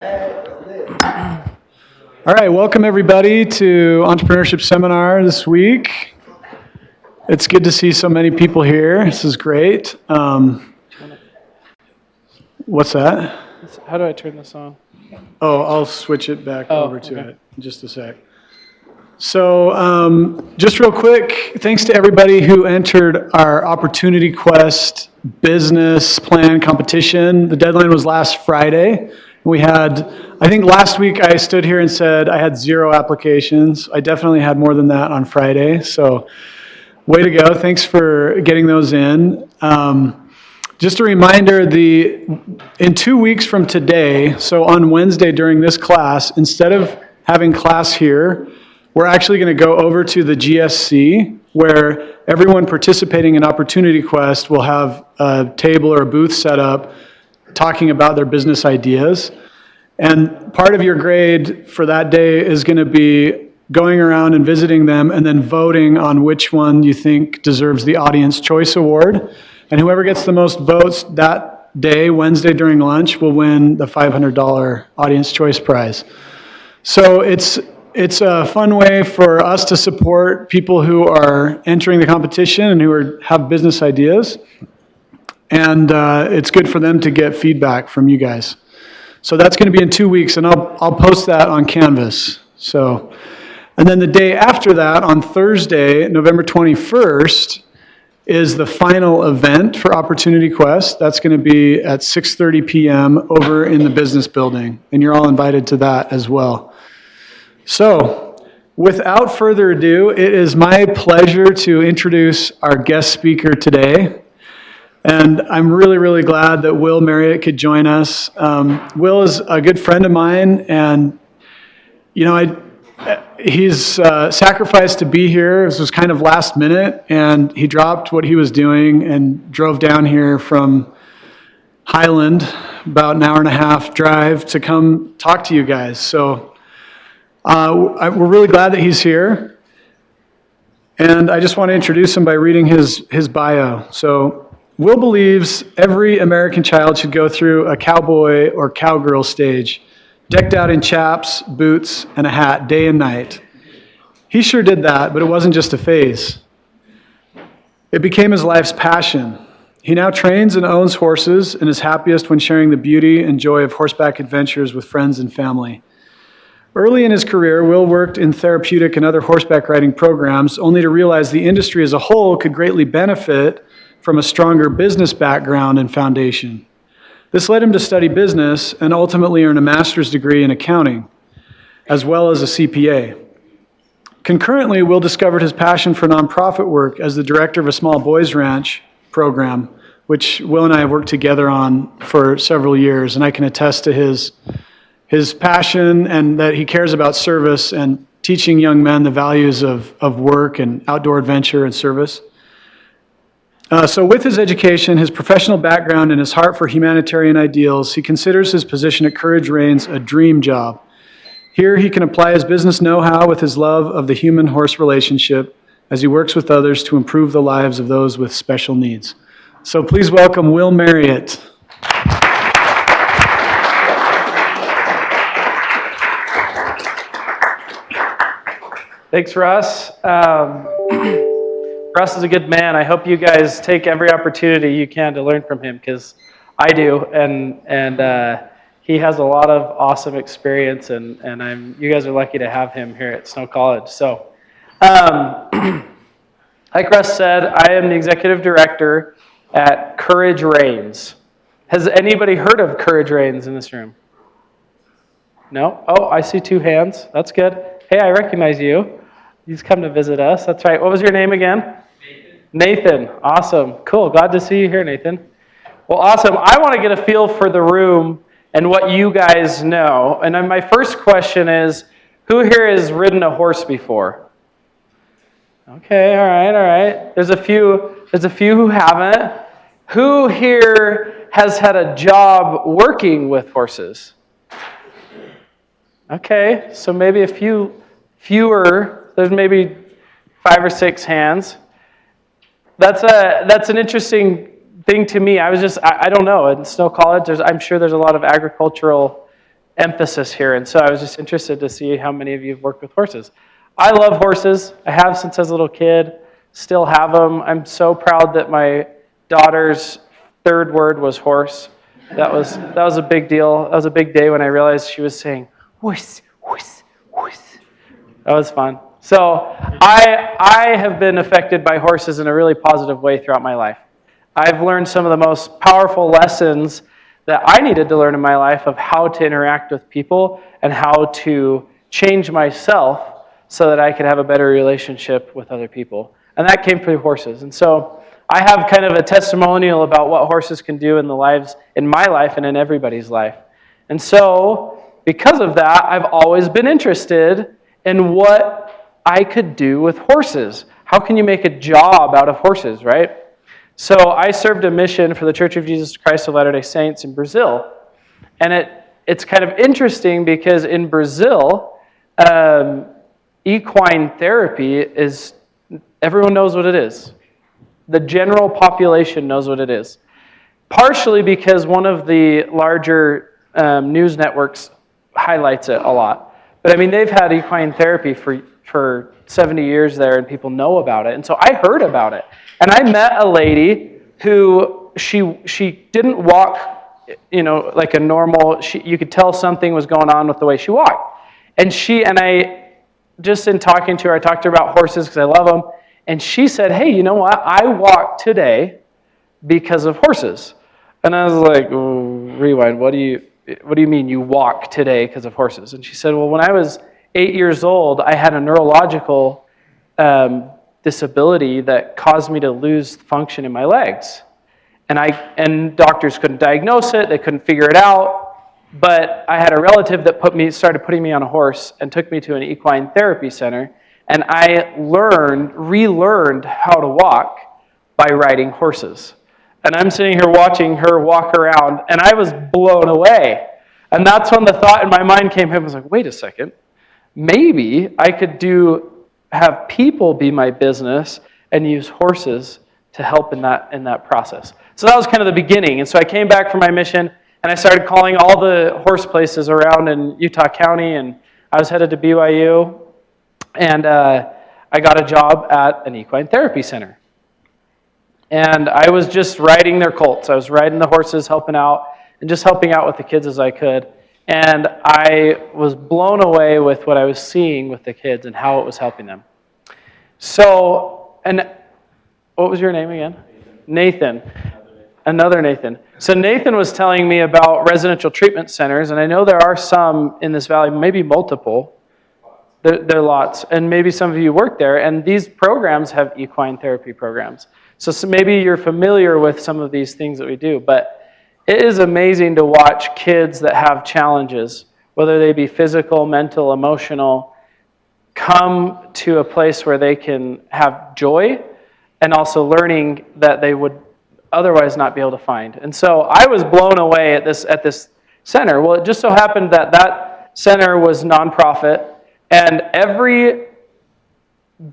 All right, welcome everybody to Entrepreneurship Seminar this week. It's good to see so many people here. This is great. What's that? How do I turn this on? Oh, I'll switch it back over to okay. it in just a sec. So just real quick, thanks to everybody who entered our Opportunity Quest business plan competition. The deadline was last Friday. We had, I think last week I stood here and said I had 0 applications. I definitely had more than that on Friday. So way to go. Thanks for getting those in. Just a reminder, in 2 weeks from today, so on Wednesday during this class, instead of having class here, we're actually going to go over to the GSC where everyone participating in Opportunity Quest will have a table or a booth set up talking about their business ideas. And part of your grade for that day is going to be going around and visiting them and then voting on which one you think deserves the Audience Choice Award. And whoever gets the most votes that day, Wednesday during lunch, will win the $500 Audience Choice Prize. So it's a fun way for us to support people who are entering the competition and who have business ideas. And it's good for them to get feedback from you guys. So that's going to be in 2 weeks, and I'll post that on Canvas. And then the day after that, on Thursday, November 21st, is the final event for Opportunity Quest. That's going to be at 6:30 p.m. over in the business building, and you're all invited to that as well. So, without further ado, it is my pleasure to introduce our guest speaker today. And I'm really, really glad that Will Marriot could join us. Will is a good friend of mine, and he's sacrificed to be here. This was kind of last minute, and he dropped what he was doing and drove down here from Highland, about an hour and a half drive, to come talk to you guys. So we're really glad that he's here. And I just want to introduce him by reading his bio. So Will believes every American child should go through a cowboy or cowgirl stage, decked out in chaps, boots, and a hat day and night. He sure did that, but it wasn't just a phase. It became his life's passion. He now trains and owns horses and is happiest when sharing the beauty and joy of horseback adventures with friends and family. Early in his career, Will worked in therapeutic and other horseback riding programs, only to realize the industry as a whole could greatly benefit from a stronger business background and foundation. This led him to study business and ultimately earn a master's degree in accounting, as well as a CPA. Concurrently, Will discovered his passion for nonprofit work as the director of a small boys ranch program, which Will and I have worked together on for several years, and I can attest to his passion and that he cares about service and teaching young men the values of work and outdoor adventure and service. So with his education, his professional background, and his heart for humanitarian ideals, he considers his position at Reins a dream job. Here he can apply his business know-how with his love of the human-horse relationship as he works with others to improve the lives of those with special needs. So please welcome Will Marriot. Thanks, Russ. Russ is a good man. I hope you guys take every opportunity you can to learn from him, because I do, and he has a lot of awesome experience, and you guys are lucky to have him here at Snow College. So, like Russ said, I am the executive director at Reins. Has anybody heard of Reins in this room? No? Oh, I see 2 hands. That's good. Hey, I recognize you. You've come to visit us. That's right. What was your name again? Nathan. Awesome. Cool. Glad to see you here, Nathan. Well, awesome. I want to get a feel for the room and what you guys know. And then my first question is, who here has ridden a horse before? Okay, all right. There's a few who haven't. Who here has had a job working with horses? Okay, so maybe a fewer. There's maybe 5 or 6 hands. That's an interesting thing to me. I don't know. In Snow College, I'm sure there's a lot of agricultural emphasis here. And so I was just interested to see how many of you have worked with horses. I love horses. I have since I was a little kid. Still have them. I'm so proud that my daughter's third word was horse. That was a big deal. That was a big day when I realized she was saying horse, horse, horse. That was fun. So I have been affected by horses in a really positive way throughout my life. I've learned some of the most powerful lessons that I needed to learn in my life of how to interact with people and how to change myself so that I could have a better relationship with other people. And that came through horses. And so I have kind of a testimonial about what horses can do in my life and in everybody's life. And so because of that, I've always been interested in what I could do with horses. How can you make a job out of horses, right? So I served a mission for the Church of Jesus Christ of Latter-day Saints in Brazil. And it's kind of interesting because in Brazil, equine therapy is, everyone knows what it is. The general population knows what it is. Partially because one of the larger news networks highlights it a lot. But I mean, they've had equine therapy for 70 years there, and people know about it. And so I heard about it. And I met a lady who, she didn't walk, like a normal, you could tell something was going on with the way she walked. And I, just in talking to her, I talked to her about horses because I love them. And she said, hey, you know what? I walked today because of horses. And I was like, rewind, what do you mean you walk today because of horses? And she said, well, when I was 8 years old, I had a neurological disability that caused me to lose function in my legs. And doctors couldn't diagnose it, they couldn't figure it out. But I had a relative that started putting me on a horse and took me to an equine therapy center. And I relearned how to walk by riding horses. And I'm sitting here watching her walk around, and I was blown away. And that's when the thought in my mind came in. I was like, wait a second. Maybe I could have people be my business and use horses to help in that process. So that was kind of the beginning. And so I came back from my mission, and I started calling all the horse places around in Utah County, and I was headed to BYU. And I got a job at an equine therapy center. And I was just riding their colts. I was riding the horses, helping out, and just helping out with the kids as I could. And I was blown away with what I was seeing with the kids and how it was helping them. So, and what was your name again? Nathan. Another Nathan. So Nathan was telling me about residential treatment centers, and I know there are some in this valley, maybe multiple. There are lots, and maybe some of you work there, and these programs have equine therapy programs. So maybe you're familiar with some of these things that we do, but it is amazing to watch kids that have challenges, whether they be physical, mental, emotional, come to a place where they can have joy and also learning that they would otherwise not be able to find. And so I was blown away at this center. Well, it just so happened that center was nonprofit. And every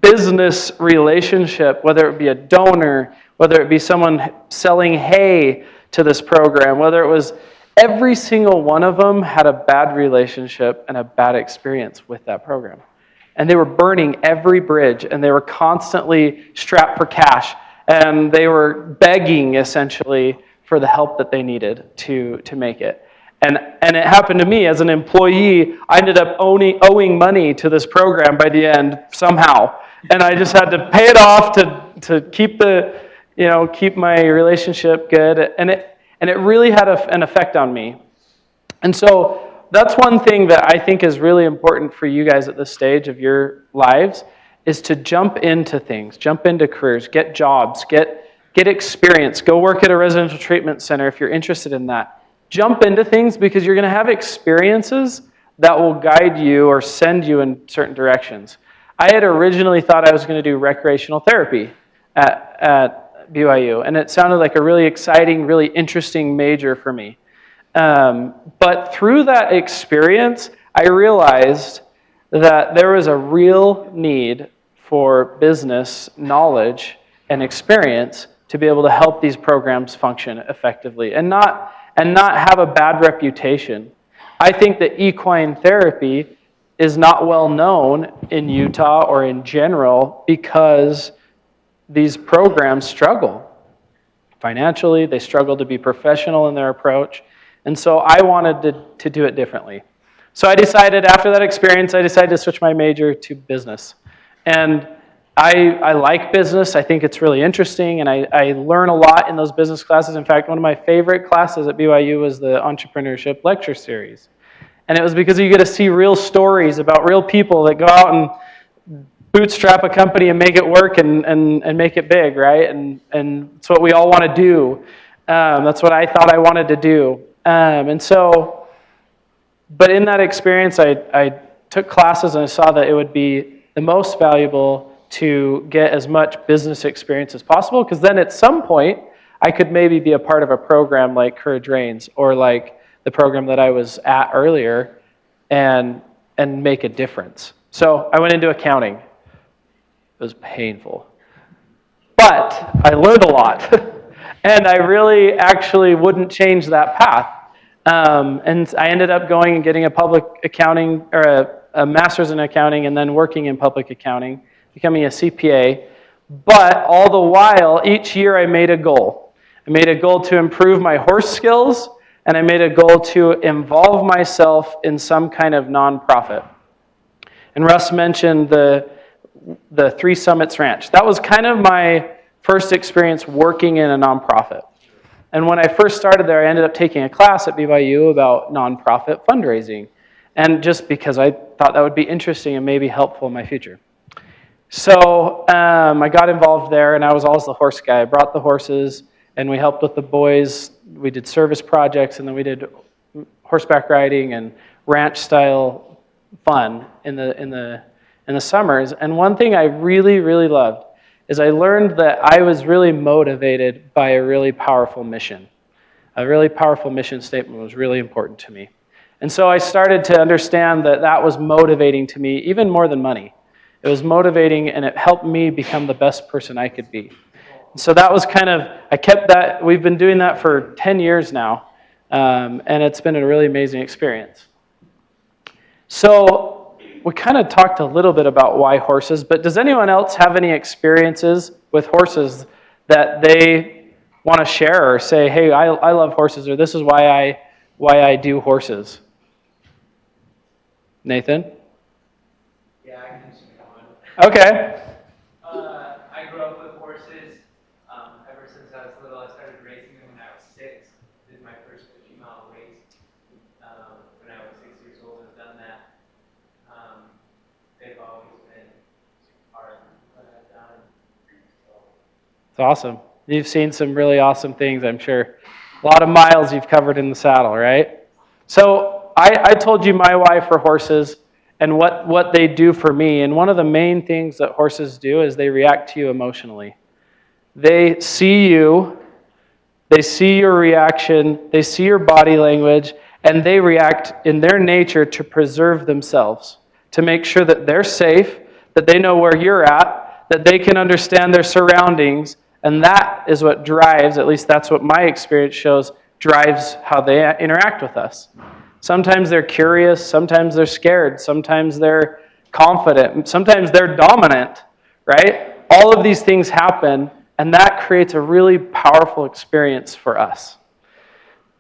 business relationship, whether it be a donor, whether it be someone selling hay to this program, whether it was every single one of them had a bad relationship and a bad experience with that program. And they were burning every bridge, and they were constantly strapped for cash, and they were begging essentially for the help that they needed to make it. And it happened to me as an employee. I ended up owing money to this program by the end somehow, and I just had to pay it off to keep my relationship good. And it really had an effect on me. And so that's one thing that I think is really important for you guys at this stage of your lives, is to jump into things, jump into careers, get jobs, get experience, go work at a residential treatment center if you're interested in that. Jump into things because you're going to have experiences that will guide you or send you in certain directions. I had originally thought I was going to do recreational therapy at BYU, and it sounded like a really exciting, really interesting major for me. But through that experience, I realized that there was a real need for business knowledge and experience to be able to help these programs function effectively and not have a bad reputation. I think that equine therapy is not well known in Utah or in general because these programs struggle financially. They struggle to be professional in their approach. And so I wanted to do it differently. So I decided, after that experience, I decided to switch my major to business. And I like business. I think it's really interesting, and I learn a lot in those business classes. In fact, one of my favorite classes at BYU was the Entrepreneurship lecture series. And it was because you get to see real stories about real people that go out and bootstrap a company and make it work and make it big, right? And it's what we all want to do. That's what I thought I wanted to do. But in that experience, I took classes and I saw that it would be the most valuable to get as much business experience as possible, because then at some point, I could maybe be a part of a program like Courage Reins or like the program that I was at earlier and make a difference. So I went into accounting. It was painful. But I learned a lot. And I really actually wouldn't change that path. And I ended up going and getting a public accounting, or a master's in accounting, and then working in public accounting, becoming a CPA. But all the while, each year I made a goal. I made a goal to improve my horse skills, and I made a goal to involve myself in some kind of nonprofit. And Russ mentioned the Three Summits Ranch. That was kind of my first experience working in a nonprofit. And when I first started there, I ended up taking a class at BYU about nonprofit fundraising. And just because I thought that would be interesting and maybe helpful in my future. So I got involved there, and I was always the horse guy. I brought the horses, and we helped with the boys. We did service projects, and then we did horseback riding and ranch-style fun in the summers. And one thing I really, really loved is I learned that I was really motivated by a really powerful mission. A really powerful mission statement was really important to me. And so I started to understand that that was motivating to me, even more than money. It was motivating, and it helped me become the best person I could be. And so that was kind of, I kept that, we've been doing that for 10 years now, and it's been a really amazing experience. So we kind of talked a little bit about why horses, but does anyone else have any experiences with horses that they want to share or say, hey, I love horses, or this is why I do horses? Nathan? Yeah, I can just pick one. Okay. I grew up with horses. Ever since I was little, I started racing them when I was 6. Did my first 50-mile race when I was 6 years old. I've done that. They've always been part of what I've done. It's awesome. You've seen some really awesome things, I'm sure. A lot of miles you've covered in the saddle, right? So I told you my why for horses and what they do for me. And one of the main things that horses do is they react to you emotionally. They see you, they see your reaction, they see your body language, and they react in their nature to preserve themselves, to make sure that they're safe, that they know where you're at, that they can understand their surroundings. And that is what drives, at least that's what my experience shows, drives how they interact with us. Sometimes they're curious, sometimes they're scared, sometimes they're confident, sometimes they're dominant, right? All of these things happen, and that creates a really powerful experience for us.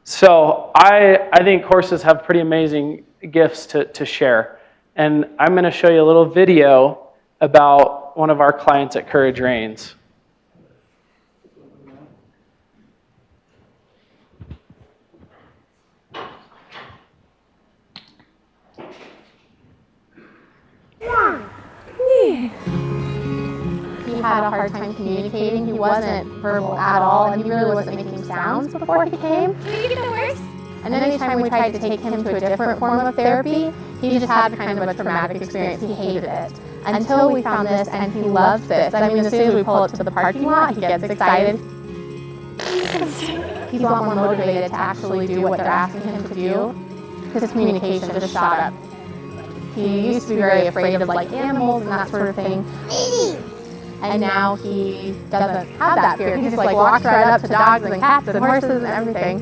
So I think horses have pretty amazing gifts to share. And I'm going to show you a little video about one of our clients at Courage Reins. He had a hard time communicating. He wasn't verbal at all, and he really wasn't making sounds before he came. Can you get the horse? And anytime we tried to take him to a different form of therapy, he just had kind of a traumatic experience. He hated it. Until we found this, and he loves this. I mean, as soon as we pull up to the parking lot, he gets excited. He's a lot more motivated to actually do what they're asking him to do. His communication just shot up. He used to be very afraid of like animals and that sort of thing. And now he doesn't have that fear. He just like walks right up to dogs and cats and horses and everything,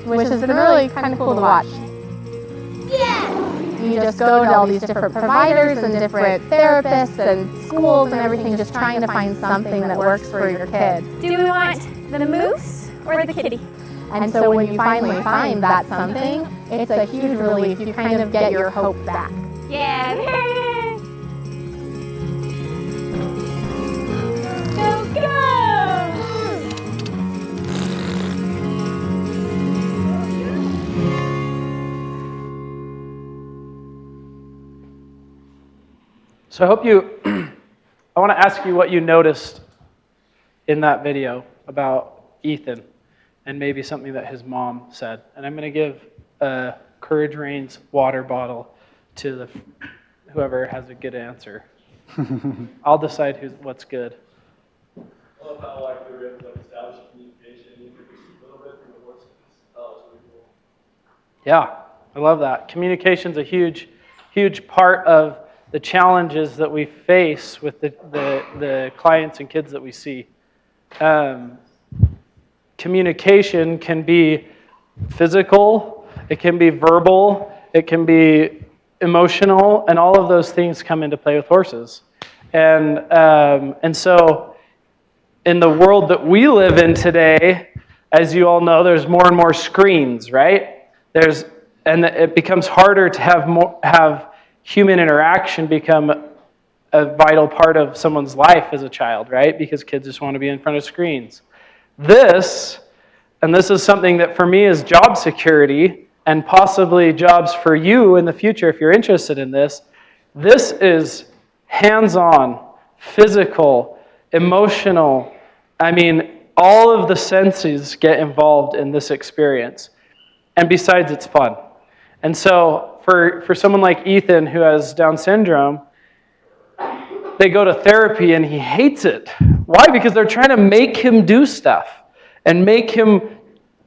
which has been really kind of cool to watch. you just go to all these different providers and different therapists and schools and everything, just trying to find something that works for your kid. Do we want the moose or the kitty? And so when you finally find that something, it's a huge relief. You kind of get your hope back. Yeah, there it is. Go, go! So I hope I want to ask you what you noticed in that video about Ethan and maybe something that his mom said. And I'm going to give a Courage Reins water bottle to whoever has a good answer. I'll decide what's good. I love how like they were able to establish communication even just a little bit through the horses. That was really cool. Yeah, I love that. Communication's a huge, huge part of the challenges that we face with the clients and kids that we see. Communication can be physical, it can be verbal, it can be emotional, and all of those things come into play with horses. And so in the world that we live in today, as you all know, there's more and more screens, right? And it becomes harder to have human interaction become a vital part of someone's life as a child, right? Because kids just want to be in front of screens. This is something that for me is job security and possibly jobs for you in the future if you're interested in this. This is hands-on, physical, emotional. I mean, all of the senses get involved in this experience. And besides, it's fun. And so for someone like Ethan who has Down syndrome, they go to therapy and he hates it. Why? Because they're trying to make him do stuff and make him,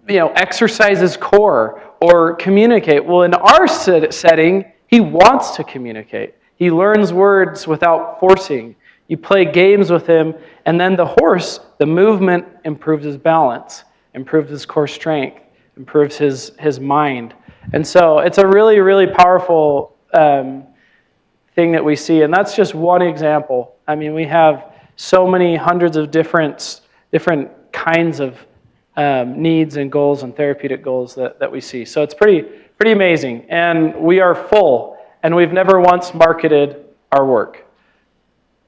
exercise his core or communicate. Well, in our setting, he wants to communicate. He learns words without forcing. You play games with him, and then the horse, the movement improves his balance, improves his core strength, improves his mind. And so it's a really, really powerful thing that we see. And that's just one example. I mean, we have so many hundreds of different kinds of needs and goals and therapeutic goals that we see. So it's pretty amazing. And we are full. And we've never once marketed our work.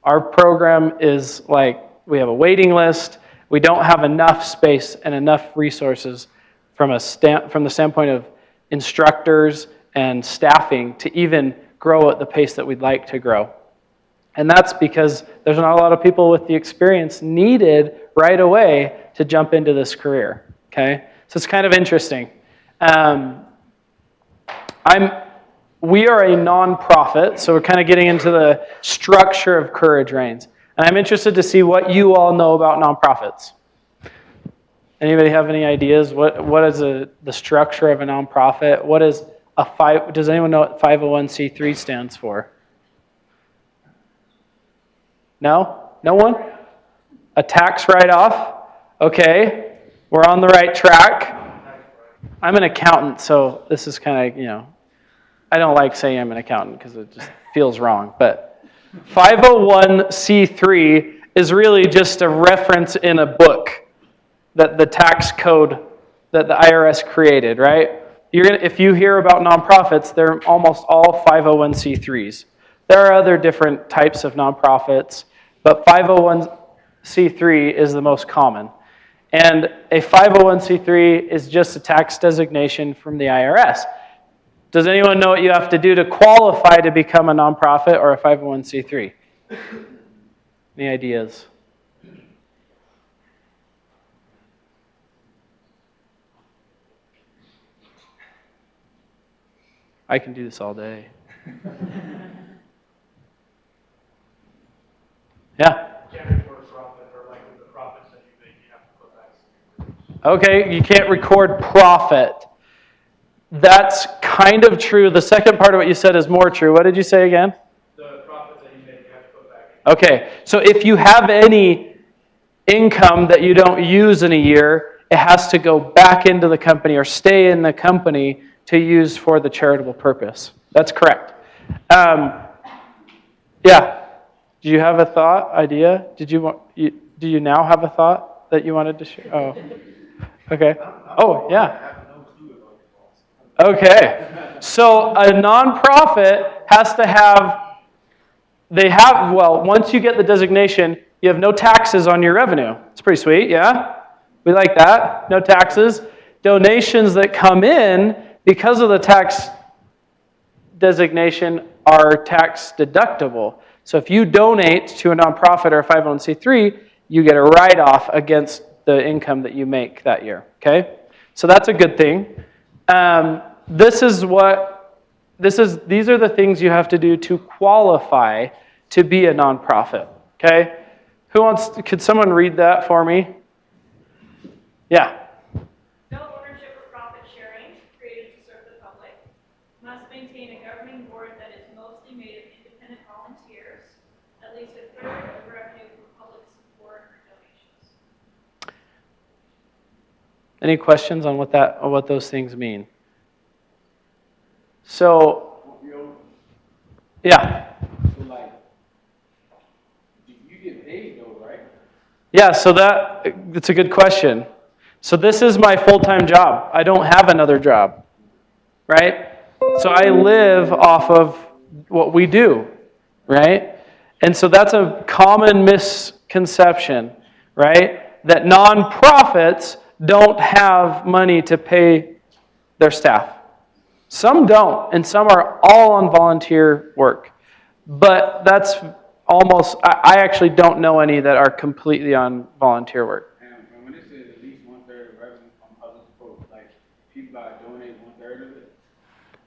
Our program is we have a waiting list. We don't have enough space and enough resources from the standpoint of instructors and staffing to even grow at the pace that we'd like to grow. And that's because there's not a lot of people with the experience needed right away to jump into this career, okay? So it's kind of interesting. We are a nonprofit, so we're kind of getting into the structure of Courage Reins. And I'm interested to see what you all know about nonprofits. Anybody have any ideas? What is the structure of a nonprofit? Does anyone know what 501c3 stands for? No? No one? A tax write-off? Okay, we're on the right track. I'm an accountant, so this is kind of, I don't like saying I'm an accountant because it just feels wrong. But 501c3 is really just a reference in a book that the tax code that the IRS created, right? If you hear about nonprofits, they're almost all 501c3s. There are other different types of nonprofits, but 501c3 is the most common. And a 501c3 is just a tax designation from the IRS. Does anyone know what you have to do to qualify to become a nonprofit or a 501c3? Any ideas? I can do this all day. Yeah? You can't report a profit or the profits that you make, you have to put back. Okay, you can't record profit. That's kind of true. The second part of what you said is more true. What did you say again? The profits that you make, you have to put back. Okay, so if you have any income that you don't use in a year, it has to go back into the company or stay in the company to use for the charitable purpose. That's correct. Yeah. Do you have a thought, idea? Do you now have a thought that you wanted to share? Oh, okay. Oh, yeah. Okay. So a nonprofit has to have, once you get the designation, you have no taxes on your revenue. It's pretty sweet, yeah? We like that. No taxes. Donations that come in because of the tax designation are tax deductible. So if you donate to a nonprofit or a 501c3, you get a write-off against the income that you make that year, okay? So that's a good thing. These are the things you have to do to qualify to be a nonprofit, okay? Could someone read that for me? Yeah. No ownership or profit sharing, created to serve the public. Must maintain a governing board that is mostly made of independent volunteers, at least a third of revenue from public support or donations. Any questions on what those things mean? So, yeah. So like, you get paid though, right? Yeah, so that's a good question. So this is my full-time job. I don't have another job, right? So I live off of what we do, right? And so that's a common misconception, right? That nonprofits don't have money to pay their staff. Some don't, and some are all on volunteer work. But that's almost, I actually don't know any that are completely on volunteer work. And when it says at least 1/3 of revenue from public support, like people gotta donate 1/3 of it?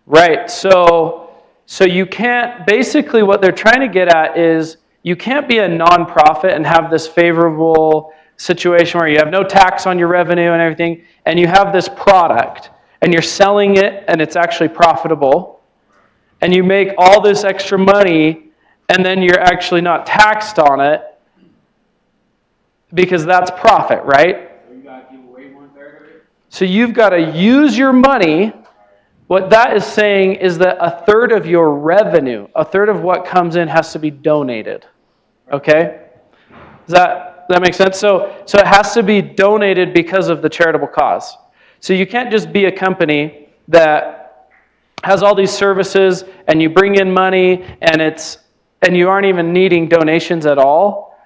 Right, so you can't, basically what they're trying to get at is you can't be a nonprofit and have this favorable situation where you have no tax on your revenue and everything, and you have this product, and you're selling it, and it's actually profitable, and you make all this extra money, and then you're actually not taxed on it, because that's profit, right? So you gotta give away 1/3 of it? So you've got to use your money. What that is saying is that a third of your revenue, a third of what comes in has to be donated. Okay? Does that make sense? So it has to be donated because of the charitable cause. So you can't just be a company that has all these services and you bring in money and you aren't even needing donations at all,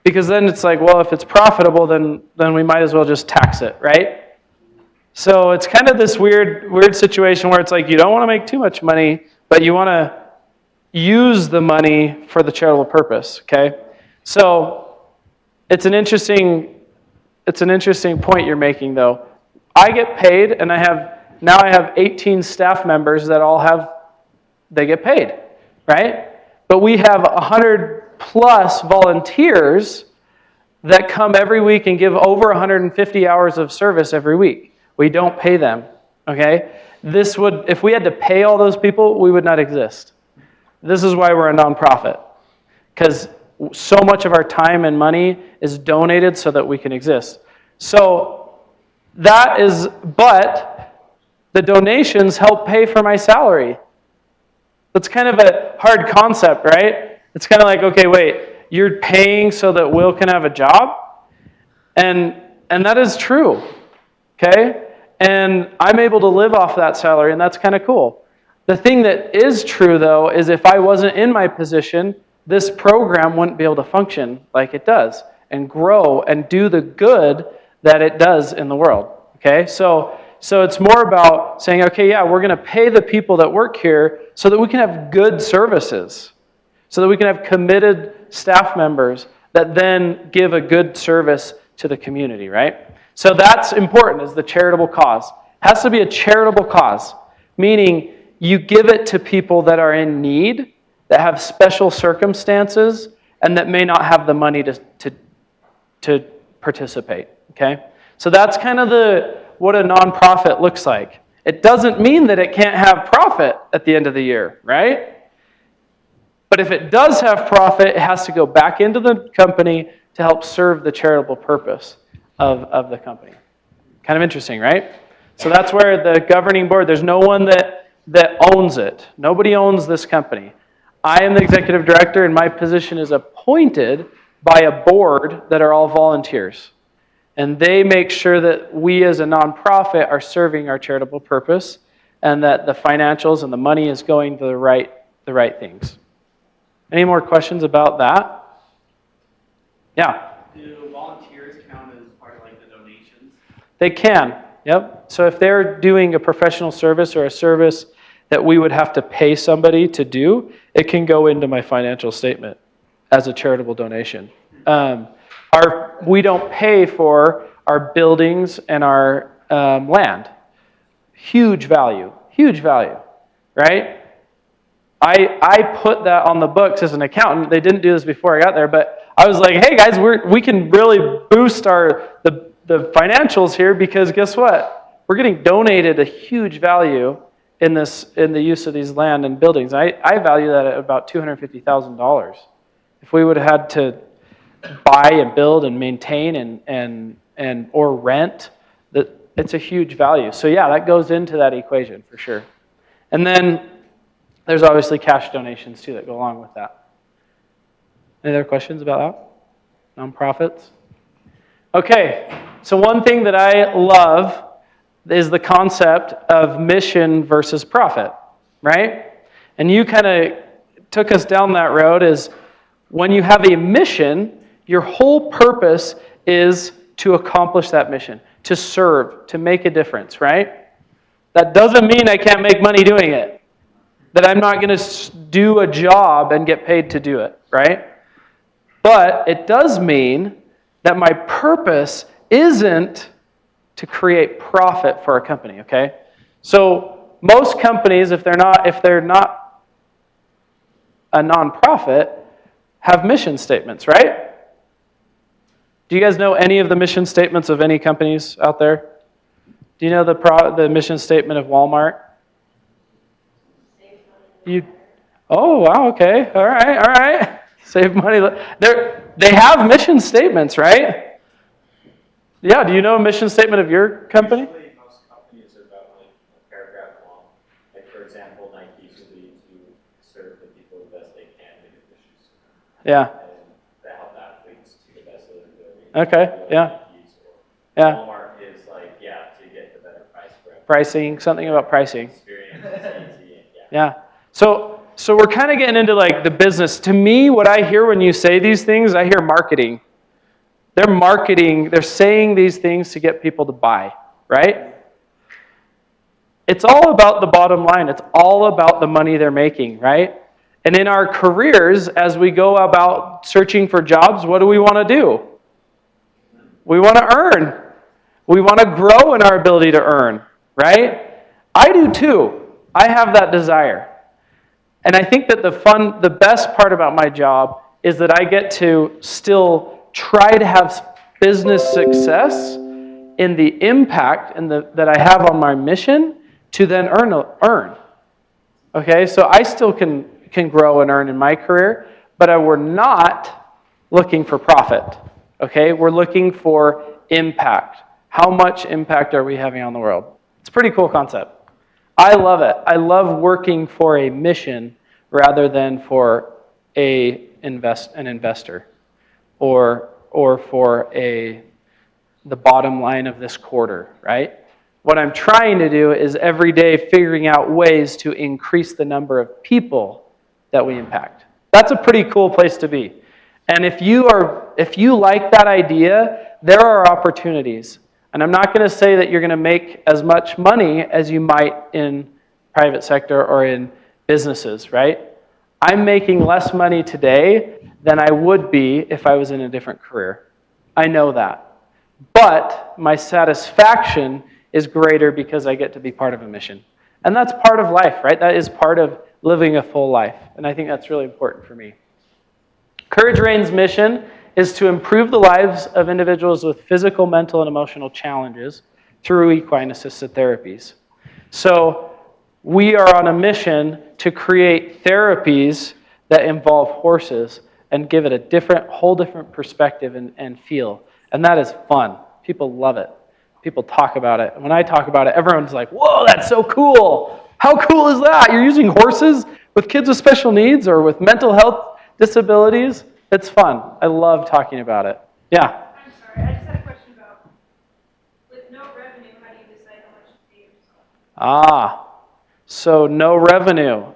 because then it's like, well, if it's profitable, then we might as well just tax it, right? So it's kind of this weird situation where it's like you don't want to make too much money, but you want to use the money for the charitable purpose, okay? So it's an interesting point you're making, though. I get paid, and I have 18 staff members that they get paid, right? But we have 100 plus volunteers that come every week and give over 150 hours of service every week. We don't pay them, okay? If we had to pay all those people, we would not exist. This is why we're a nonprofit, because so much of our time and money is donated so that we can exist. So but the donations help pay for my salary. That's kind of a hard concept, right? It's kind of like, okay, wait, you're paying so that Will can have a job? And that is true, okay? And I'm able to live off that salary, and that's kind of cool. The thing that is true, though, is if I wasn't in my position, this program wouldn't be able to function like it does and grow and do the good that it does in the world, okay? So it's more about saying, okay, yeah, we're going to pay the people that work here so that we can have good services, so that we can have committed staff members that then give a good service to the community, right? So that's important, is the charitable cause. It has to be a charitable cause, meaning you give it to people that are in need, that have special circumstances, and that may not have the money to participate, okay? So that's kind of what a nonprofit looks like. It doesn't mean that it can't have profit at the end of the year, right? But if it does have profit, it has to go back into the company to help serve the charitable purpose of the company. Kind of interesting, right? So that's where the governing board, there's no one that that owns it. Nobody owns this company. I am the executive director, and my position is appointed by a board that are all volunteers. And they make sure that we as a nonprofit are serving our charitable purpose and that the financials and the money is going to the right things. Any more questions about that? Yeah. Do volunteers count as part of like the donations? They can, yep. So if they're doing a professional service or a service that we would have to pay somebody to do, it can go into my financial statement as a charitable donation. We don't pay for our buildings and our land. Huge value, right? I put that on the books as an accountant. They didn't do this before I got there, but I was like, hey guys, we can really boost the financials here because guess what? We're getting donated a huge value in the use of these land and buildings. I value that at about $250,000. If we would have had to buy and build and maintain and or rent, that it's a huge value. So yeah, that goes into that equation for sure. And then there's obviously cash donations too that go along with that. Any other questions about that? Nonprofits? Okay, so one thing that I love is the concept of mission versus profit, right? And you kind of took us down that road is when you have a mission, your whole purpose is to accomplish that mission, to serve, to make a difference, right? That doesn't mean I can't make money doing it, that I'm not going to do a job and get paid to do it, right? But it does mean that my purpose isn't to create profit for a company, okay? So most companies, if they're not a nonprofit, have mission statements, right? Do you guys know any of the mission statements of any companies out there? Do you know the mission statement of Walmart? Oh, wow, okay. All right. Save money. They have mission statements, right? Yeah, do you know a mission statement of your company? Usually most companies are about like a paragraph long. Like for example, Nike's will be to serve the people the best they can to get their shoes. Yeah. And to help athletes to the best of their ability. Okay, yeah. Yeah. Walmart is like, to get the better price for everyone. Pricing, something about pricing. Experience is easy. Yeah. So we're kind of getting into like the business. To me, what I hear when you say these things, I hear marketing. They're marketing, they're saying these things to get people to buy, right? It's all about the bottom line. It's all about the money they're making, right? And in our careers, as we go about searching for jobs, what do we want to do? We want to earn. We want to grow in our ability to earn, right? I do too. I have that desire. And I think that the best part about my job is that I get to still try to have business success in the impact that I have on my mission to then earn. Okay, so I still can grow and earn in my career, but we're not looking for profit. Okay, we're looking for impact. How much impact are we having on the world? It's a pretty cool concept. I love it. I love working for a mission rather than for an investor or for the bottom line of this quarter, right? What I'm trying to do is every day figuring out ways to increase the number of people that we impact. That's a pretty cool place to be. And if you like that idea, there are opportunities. And I'm not going to say that you're going to make as much money as you might in private sector or in businesses, right? I'm making less money today than I would be if I was in a different career. I know that. But my satisfaction is greater because I get to be part of a mission. And that's part of life, right? That is part of living a full life. And I think that's really important for me. Courage Reins' mission is to improve the lives of individuals with physical, mental, and emotional challenges through equine-assisted therapies. So we are on a mission to create therapies that involve horses and give it a whole different perspective and feel. And that is fun. People love it. People talk about it. And when I talk about it, everyone's like, whoa, that's so cool. How cool is that? You're using horses with kids with special needs or with mental health disabilities. It's fun. I love talking about it. Yeah. I'm sorry, I just had a question about, with no revenue, how do you decide how much to pay yourself? So no revenue.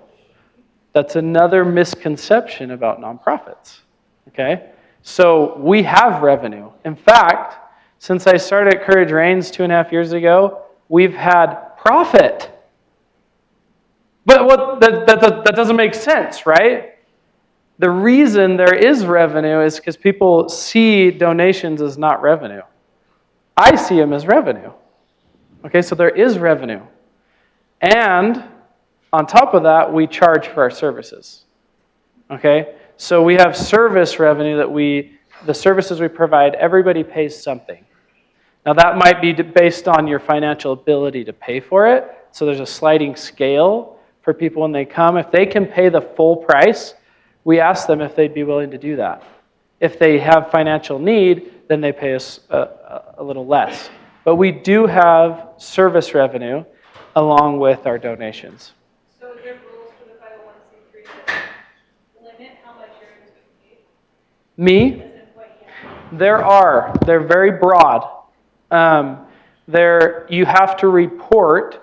That's another misconception about nonprofits. Okay? So we have revenue. In fact, since I started at Courage Reins 2.5 years ago, we've had profit. But that doesn't make sense, right? The reason there is revenue is because people see donations as not revenue. I see them as revenue. Okay, so there is revenue. And on top of that, we charge for our services. Okay? So we have service revenue the services we provide, everybody pays something. Now that might be based on your financial ability to pay for it. So there's a sliding scale for people when they come. If they can pay the full price, we ask them if they'd be willing to do that. If they have financial need, then they pay us a little less. But we do have service revenue along with our donations. So is there rules for the 501c3 that limit how much you're going to pay? Me? As in what you have? There are. They're very broad. You have to report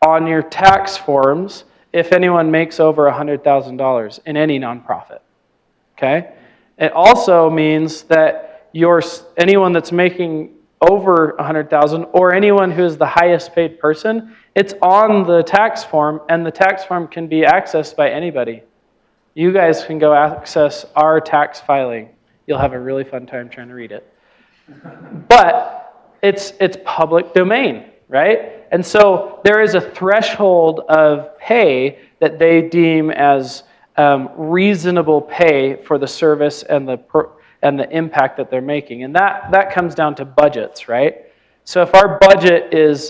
on your tax forms if anyone makes over $100,000 in any nonprofit. Okay? It also means that anyone that's making over $100,000 or anyone who is the highest paid person, it's on the tax form, and the tax form can be accessed by anybody. You guys can go access our tax filing. You'll have a really fun time trying to read it. But it's public domain, right? And so there is a threshold of pay that they deem as reasonable pay for the service and the impact that they're making. And that comes down to budgets, right? So if our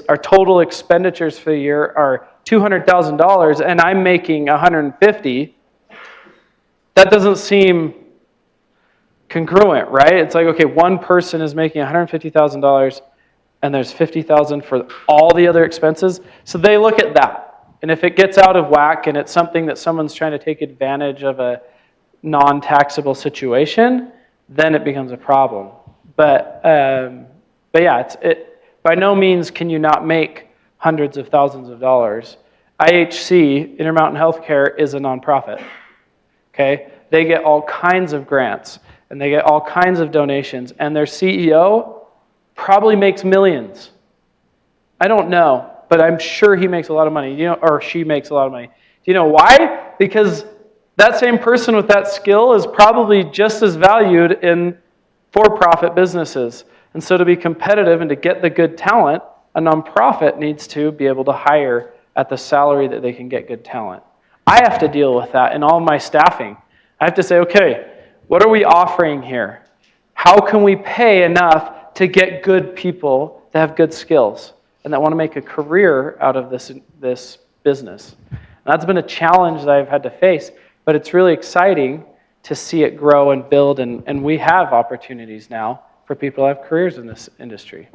our total expenditures for the year are $200,000 and I'm making $150,000, that doesn't seem congruent, right? It's like, okay, one person is making $150,000 and there's $50,000 for all the other expenses. So they look at that. And if it gets out of whack and it's something that someone's trying to take advantage of a non-taxable situation, then it becomes a problem. But yeah, by no means can you not make hundreds of thousands of dollars. IHC, Intermountain Healthcare, is a nonprofit. Okay? They get all kinds of grants and they get all kinds of donations, and their CEO probably makes millions. I don't know, but I'm sure he makes a lot of money, or she makes a lot of money. Do you know why? Because that same person with that skill is probably just as valued in for-profit businesses. And so to be competitive and to get the good talent, a nonprofit needs to be able to hire at the salary that they can get good talent. I have to deal with that in all my staffing. I have to say, okay, what are we offering here? How can we pay enough to get good people that have good skills and that want to make a career out of this business? And that's been a challenge that I've had to face, but it's really exciting to see it grow and build, and we have opportunities now for people to have careers in this industry.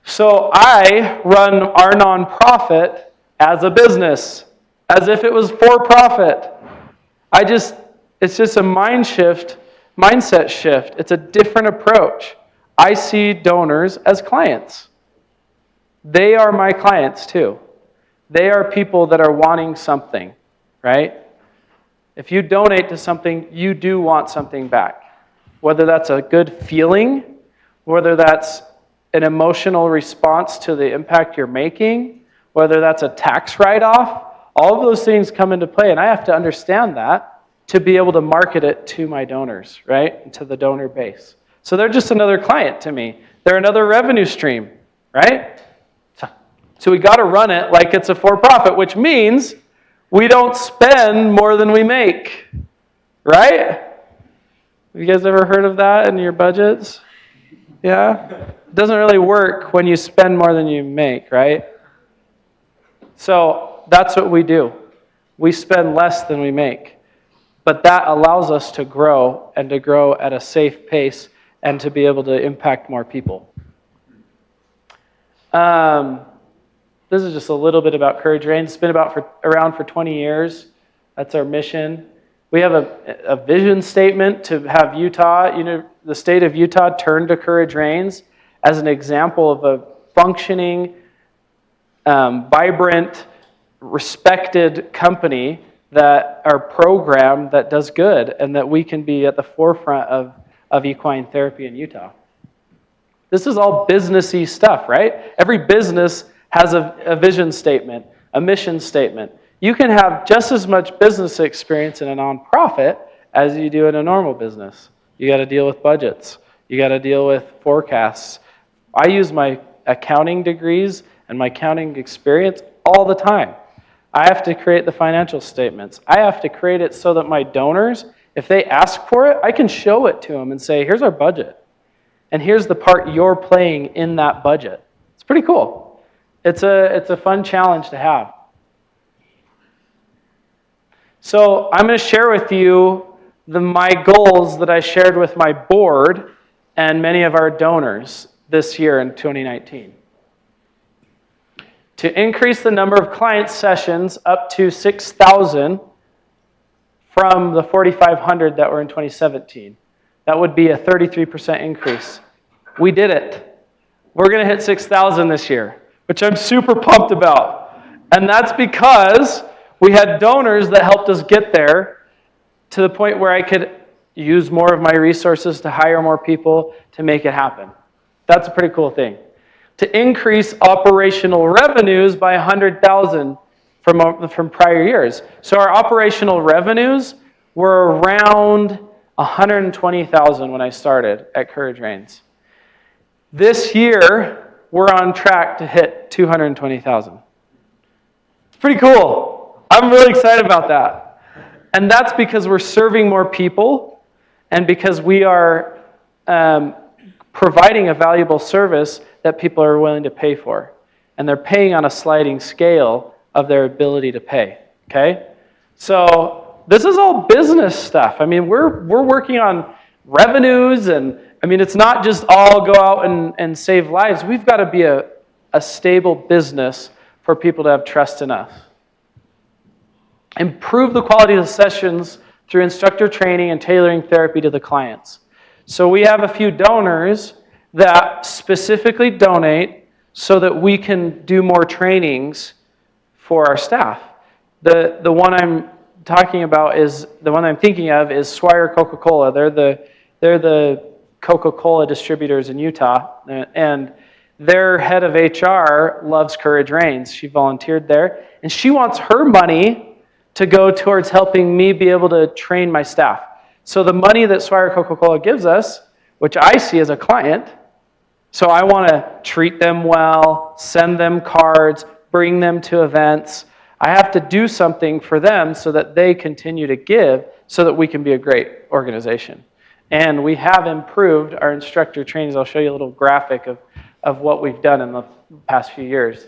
So I run our nonprofit as a business, as if it was for profit. It's just a mindset shift. It's a different approach. I see donors as clients. They are my clients too. They are people that are wanting something, right? If you donate to something, you do want something back. Whether that's a good feeling, whether that's an emotional response to the impact you're making, whether that's a tax write-off, all of those things come into play, and I have to understand that to be able to market it to my donors, right? And to the donor base. So they're just another client to me. They're another revenue stream, right? So we got to run it like it's a for-profit, which means we don't spend more than we make, right? Have you guys ever heard of that in your budgets? Yeah? It doesn't really work when you spend more than you make, right? So that's what we do. We spend less than we make. But that allows us to grow, and to grow at a safe pace, and to be able to impact more people. The This is just a little bit about Courage Reins. It's been around for 20 years. That's our mission. We have a vision statement to have Utah, the state of Utah turn to Courage Reins as an example of a functioning, vibrant, respected company our program that does good and that we can be at the forefront of equine therapy in Utah. This is all businessy stuff, right? Every business has a vision statement, a mission statement. You can have just as much business experience in a nonprofit as you do in a normal business. You got to deal with budgets. You got to deal with forecasts. I use my accounting degrees and my accounting experience all the time. I have to create the financial statements. I have to create it so that my donors, if they ask for it, I can show it to them and say, here's our budget. And here's the part you're playing in that budget. It's pretty cool. It's a fun challenge to have. So I'm going to share with you my goals that I shared with my board and many of our donors this year in 2019. To increase the number of client sessions up to 6,000 from the 4,500 that were in 2017. That would be a 33% increase. We did it. We're going to hit 6,000 this year, which I'm super pumped about. And that's because we had donors that helped us get there to the point where I could use more of my resources to hire more people to make it happen. That's a pretty cool thing. To increase operational revenues by 100,000 from prior years. So our operational revenues were around 120,000 when I started at Courage Reins. This year, we're on track to hit 220,000. It's pretty cool. I'm really excited about that. And that's because we're serving more people and because we are providing a valuable service that people are willing to pay for. And they're paying on a sliding scale of their ability to pay, okay? So this is all business stuff. I mean, we're working on revenues, and I mean, it's not just all go out and save lives. We've got to be a stable business for people to have trust in us. Improve the quality of the sessions through instructor training and tailoring therapy to the clients. So we have a few donors that specifically donate so that we can do more trainings for our staff. The one I'm talking about is, the one I'm thinking of is Swire Coca-Cola. They're the Coca-Cola distributors in Utah, and their head of HR loves Courage Reins. She volunteered there, and she wants her money to go towards helping me be able to train my staff. So the money that Swire Coca-Cola gives us, which I see as a client, so I want to treat them well, send them cards, bring them to events. I have to do something for them so that they continue to give so that we can be a great organization. And we have improved our instructor trainings. I'll show you a little graphic of what we've done in the past few years.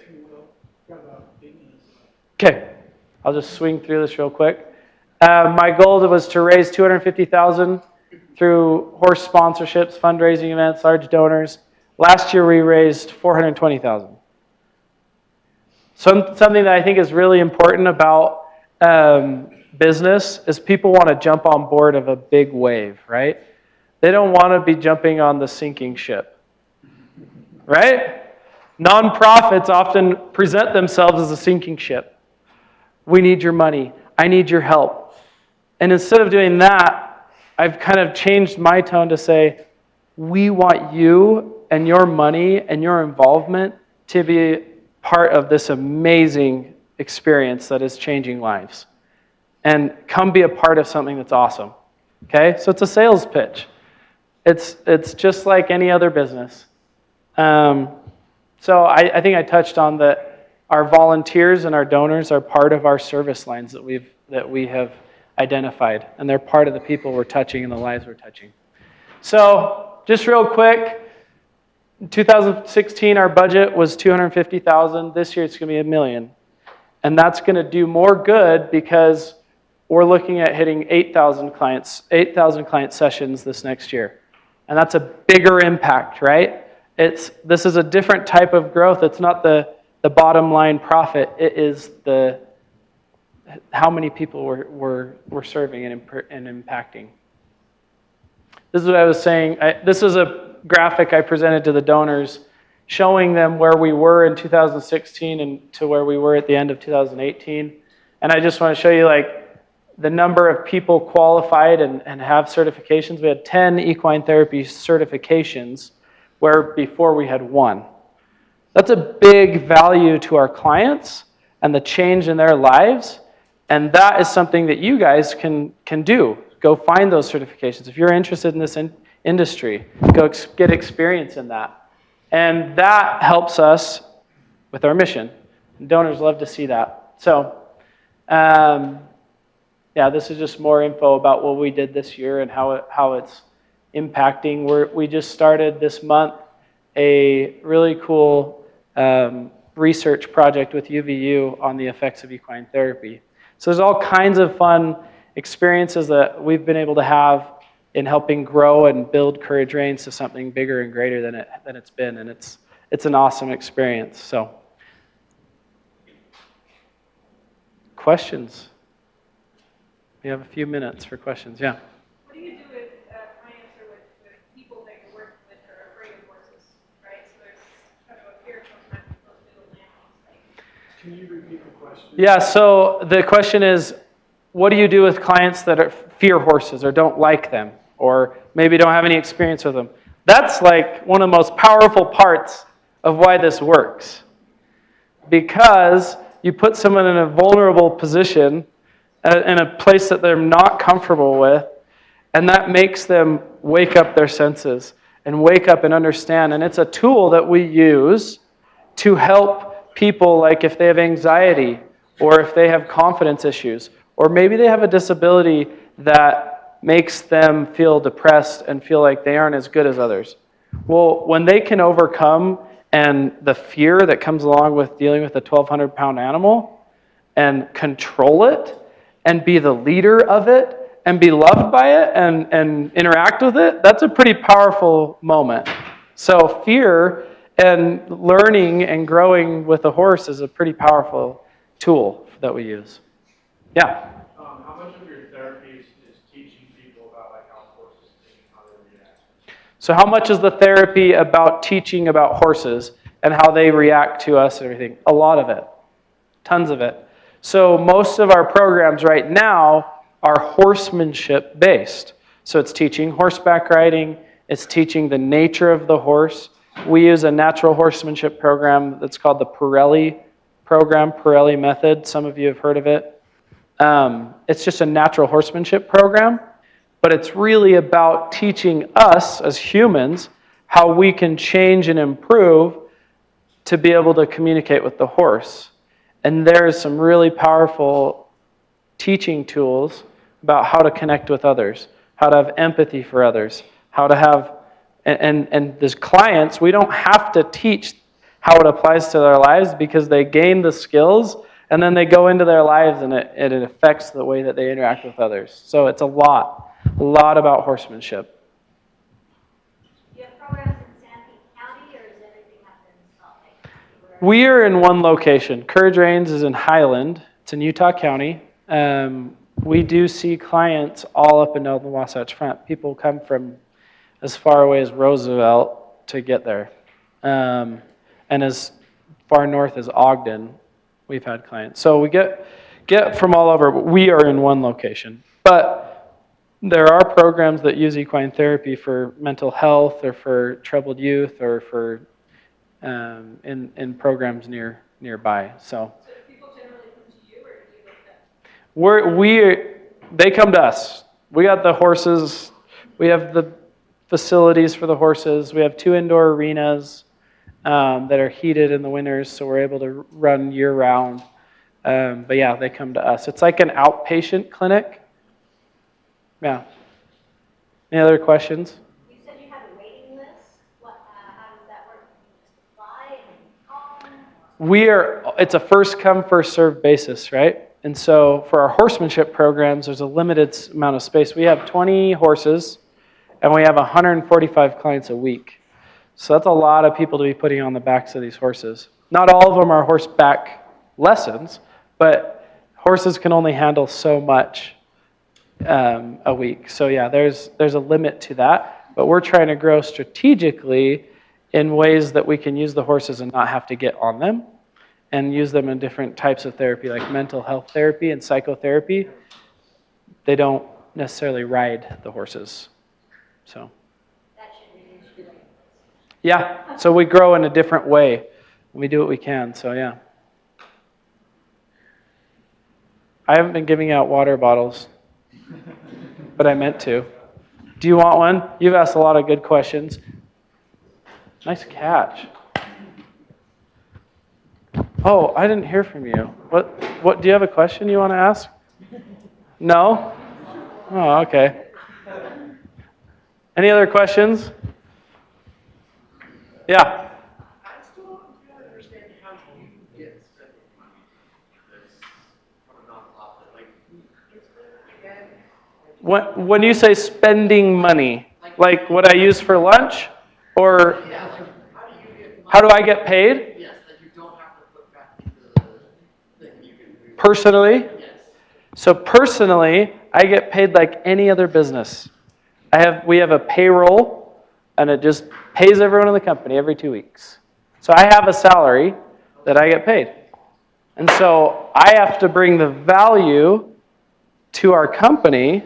Okay, I'll just swing through this real quick. My goal was to raise $250,000 through horse sponsorships, fundraising events, large donors. Last year we raised $420,000. Something that I think is really important about business is people want to jump on board of a big wave, right? They don't want to be jumping on the sinking ship, right? Nonprofits often present themselves as a sinking ship. We need your money. I need your help. And instead of doing that, I've kind of changed my tone to say, we want you and your money and your involvement to be part of this amazing experience that is changing lives. And come be a part of something that's awesome. Okay? So it's a sales pitch. It's just like any other business. So I think I touched on that our volunteers and our donors are part of our service lines that we have identified. And they're part of the people we're touching and the lives we're touching. So just real quick, in 2016, our budget was $250,000. This year, it's going to be $1 million. And that's going to do more good because we're looking at hitting 8,000 client sessions this next year. And that's a bigger impact, right? This is a different type of growth. It's not the the bottom line profit. It is how many people we're serving and impacting. This is what I was saying. This is a graphic I presented to the donors showing them where we were in 2016 and to where we were at the end of 2018. And I just want to show you like the number of people qualified and have certifications. We had 10 equine therapy certifications where before we had 1. That's a big value to our clients and the change in their lives. And that is something that you guys can do. Go find those certifications. If you're interested in this industry, go get experience in that. And that helps us with our mission. And donors love to see that. So, yeah, this is just more info about what we did this year and how it's impacting. We just started this month a really cool research project with UVU on the effects of equine therapy. So there's all kinds of fun experiences that we've been able to have in helping grow and build Courage Reins to something bigger and greater than it's been, and it's an awesome experience. So, questions? We have a few minutes for questions. Yeah. What do you do with clients or with people that you're working with that are afraid of horses, right? So there's kind of a fear sometimes of those little animals. Can you repeat the question? Yeah, so the question is, what do you do with clients that fear horses or don't like them or maybe don't have any experience with them? That's like one of the most powerful parts of why this works. Because you put someone in a vulnerable position in a place that they're not comfortable with, and that makes them wake up their senses and wake up and understand. And it's a tool that we use to help people, like if they have anxiety or if they have confidence issues, or maybe they have a disability that makes them feel depressed and feel like they aren't as good as others. Well, when they can overcome and the fear that comes along with dealing with a 1,200-pound animal and control it and be the leader of it and be loved by it and interact with it, that's a pretty powerful moment. So fear and learning and growing with a horse is a pretty powerful tool that we use. Yeah? How much of your therapy is teaching people about like how horses think and how they react? So how much is the therapy about teaching about horses and how they react to us and everything? A lot of it. Tons of it. So most of our programs right now are horsemanship based. So it's teaching horseback riding. It's teaching the nature of the horse. We use a natural horsemanship program that's called the Pirelli program, Pirelli method. Some of you have heard of it. It's just a natural horsemanship program, but it's really about teaching us as humans how we can change and improve to be able to communicate with the horse. And there's some really powerful teaching tools about how to connect with others, how to have empathy for others, how to have, and as clients, we don't have to teach how it applies to their lives because they gain the skills and then they go into their lives and it affects the way that they interact with others. So it's a lot about horsemanship. Do you have programs in Sanpete County, or is everything up in Salt Lake? We are in one location. Courage Reins is in Highland. It's in Utah County. We do see clients all up and down the Wasatch Front. People come from as far away as Roosevelt to get there. And as far north as Ogden, we've had clients. So we get from all over, but we are in one location. But there are programs that use equine therapy for mental health or for troubled youth or for in programs nearby. So do people generally come to you, or do you look at they come to us. We got the horses. We have the facilities for the horses. We have 2 indoor arenas that are heated in the winters, so we're able to run year-round. But yeah, they come to us. It's like an outpatient clinic. Yeah. Any other questions? You said you had a waiting list. How does that work? You just apply and call? It's a first come, first served basis, right? And so for our horsemanship programs, there's a limited amount of space. We have 20 horses, and we have 145 clients a week. So that's a lot of people to be putting on the backs of these horses. Not all of them are horseback lessons, but horses can only handle so much a week. So yeah, there's a limit to that, but we're trying to grow strategically in ways that we can use the horses and not have to get on them, and use them in different types of therapy, like mental health therapy and psychotherapy. They don't necessarily ride the horses. So yeah, so we grow in a different way. We do what we can, so yeah. I haven't been giving out water bottles, but I meant to. Do you want one? You've asked a lot of good questions. Nice catch. Oh, I didn't hear from you. What do you have a question you want to ask? No? Oh, okay. Any other questions? Yeah. I still don't really understand how you get spending money from a nonprofit. Like, it's again. When you say spending money, like what I use for lunch, or Yeah, like, how do I get paid? Yes, that you don't have to put back into the thing you can. Personally? Yes. So personally, I get paid like any other business. We have a payroll, and it just pays everyone in the company every 2 weeks. So I have a salary that I get paid. And so I have to bring the value to our company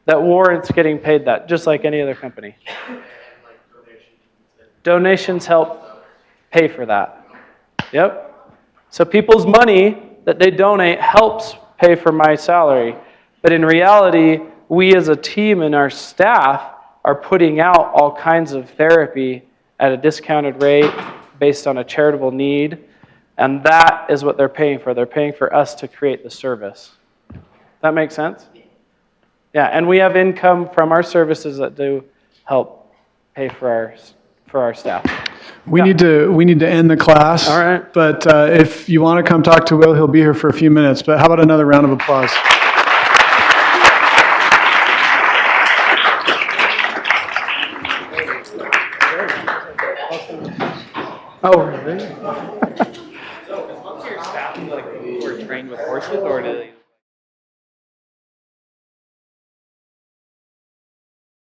that warrants getting paid that, just like any other company. And like donations. Donations help pay for that. Yep. So people's money that they donate helps pay for my salary. But in reality, we as a team and our staff are putting out all kinds of therapy at a discounted rate based on a charitable need. And that is what they're paying for. They're paying for us to create the service. That makes sense? Yeah, and we have income from our services that do help pay for our staff. We need to end the class. All right. But if you want to come talk to Will, he'll be here for a few minutes. But how about another round of applause? Oh, really? So, is most of your staff like who are trained with horses, or do they?